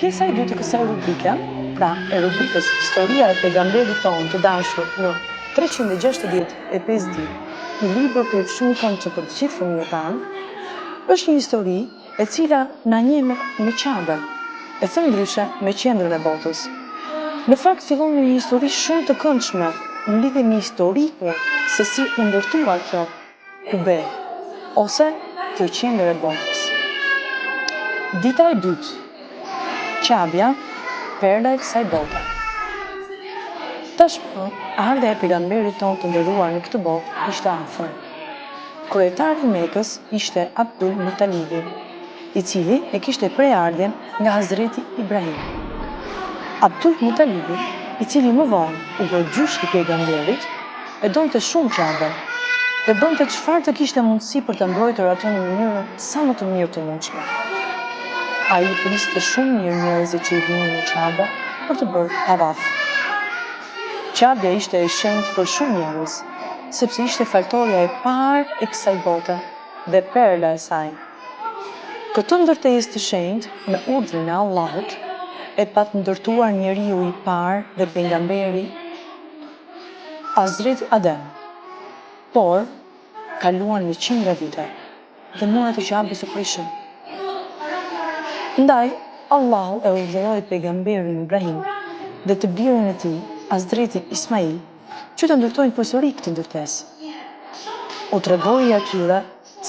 Pjesa e dytë të kësaj rubrike, pra e rubrikës Historia e pejgamberit tonë të dashur në 365 ditë, një libër për fshehur që për të gjithë fëmijët, është një histori e cila na njeh me Ka'ben, e thëndryshe me qendrën e botës. Në fakt fillon me një histori shumë të këndshme në lidhje me historikun se si u ndërtua kjo kube ose kjo qendër e botës. Dita e dytë. Qabja, perla e kësaj bote. Tashmë, ardha e pejgamberit tonë të nderuar në këtë botë ishte afër. Kryetari i Mekës ishte Abdul Mutalibi, i cili e kishte preardhjen nga Hazreti Ibrahim. Abdul Mutalibi, i cili më vonë u bë gjysh i pejgamberit, e donte shumë Qaben dhe bënte çfarë të kishte mundësi për të mbrojtur atë në mënyrën sa më të mirë të mundshme. Ai priste shumë mirë njerëzit që i vinin në Qabe për të bërë tavaf. Qabja ishte e shenjtë për shumë njerëz, sepse ishte faltoria e parë e kësaj bote dhe perla e saj. Këtë ndërtesë të shenjtë me urdhrin e Allahut e pat ndërtuar njeriu i parë dhe pejgamberi Hazreti Adem. Por kaluan me qindra vite dhe muret e Qabes u prishën. Ndaj, Allahu e urdhëroi pejgamberin Ibrahim dhe të birin e tij, Hazreti Ismail, që të ndërtojnë përsëri këtë ndërtesë. U tregoi atyre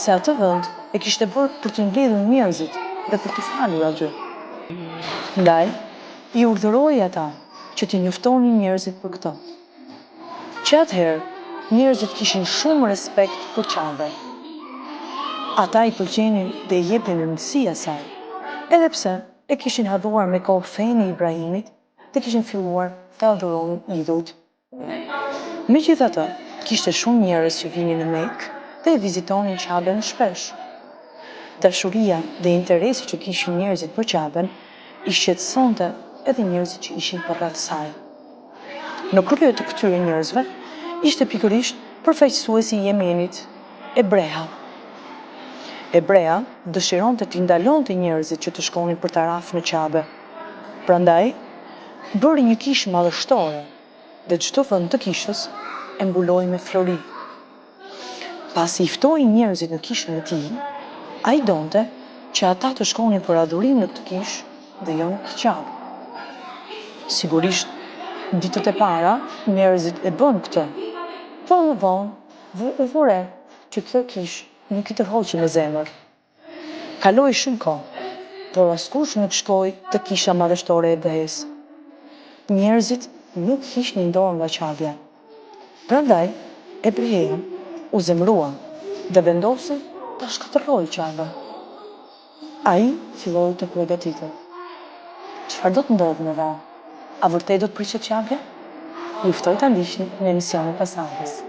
se atë vend e kishte bërë për të mbledhur njerëzit dhe për të falur aty. Ndaj, i urdhëroi ata që të njoftonin njerëzit për këtë. Që atëherë, njerëzit kishin shumë respekt për Qaben. Ata i pëlqenin dhe i jepnin rëndësi asaj, edhe pse e kishin harruar me kohë fenë e Ibrahimit dhe kishin filluar të adhuronin idhujt. Megjithatë, kishte shumë njerëz që vinin në Mekë dhe e vizitonin Qaben shpesh. Dashuria dhe interesi që kishin njerëzit për Qaben i shqetësonte edhe njerëzit që ishin përreth saj. Në krye të këtyre njerëzve ishte pikërisht përfaqësuesi i Yemenit, Ebreha. Ebrea dëshironte t'i ndalonte njerëzit që të shkonin për taraf në Qabe. Prandaj, bëri një kishë madhështore dhe çdo vend të kishës e mbuloi me flori. Pasi i ftoi njerëzit në kishën e tij, ai donte që ata të shkonin për adhurim në këtë kishë dhe jo në këtë Qabë. Sigurisht, ditët e para, njerëzit e bën këtë, por më vonë u vure që kjo kishë nuk i tërhoqi në zemër. Kaloi shumë kohë, por askush nuk shkoi te kisha madhështore e Ebrehes. Njerëzit nuk hiqnin dorë nga Qabja. Prandaj, Ebreja u zemërua dhe vendosi ta shkatërrojë Qabën. Ai filloi të përgatitet. Çfarë do të ndodhë më vonë? A vërtet do të prishet Qabja? Ju ftoj ta ndiqni në emisionin e pasardhës.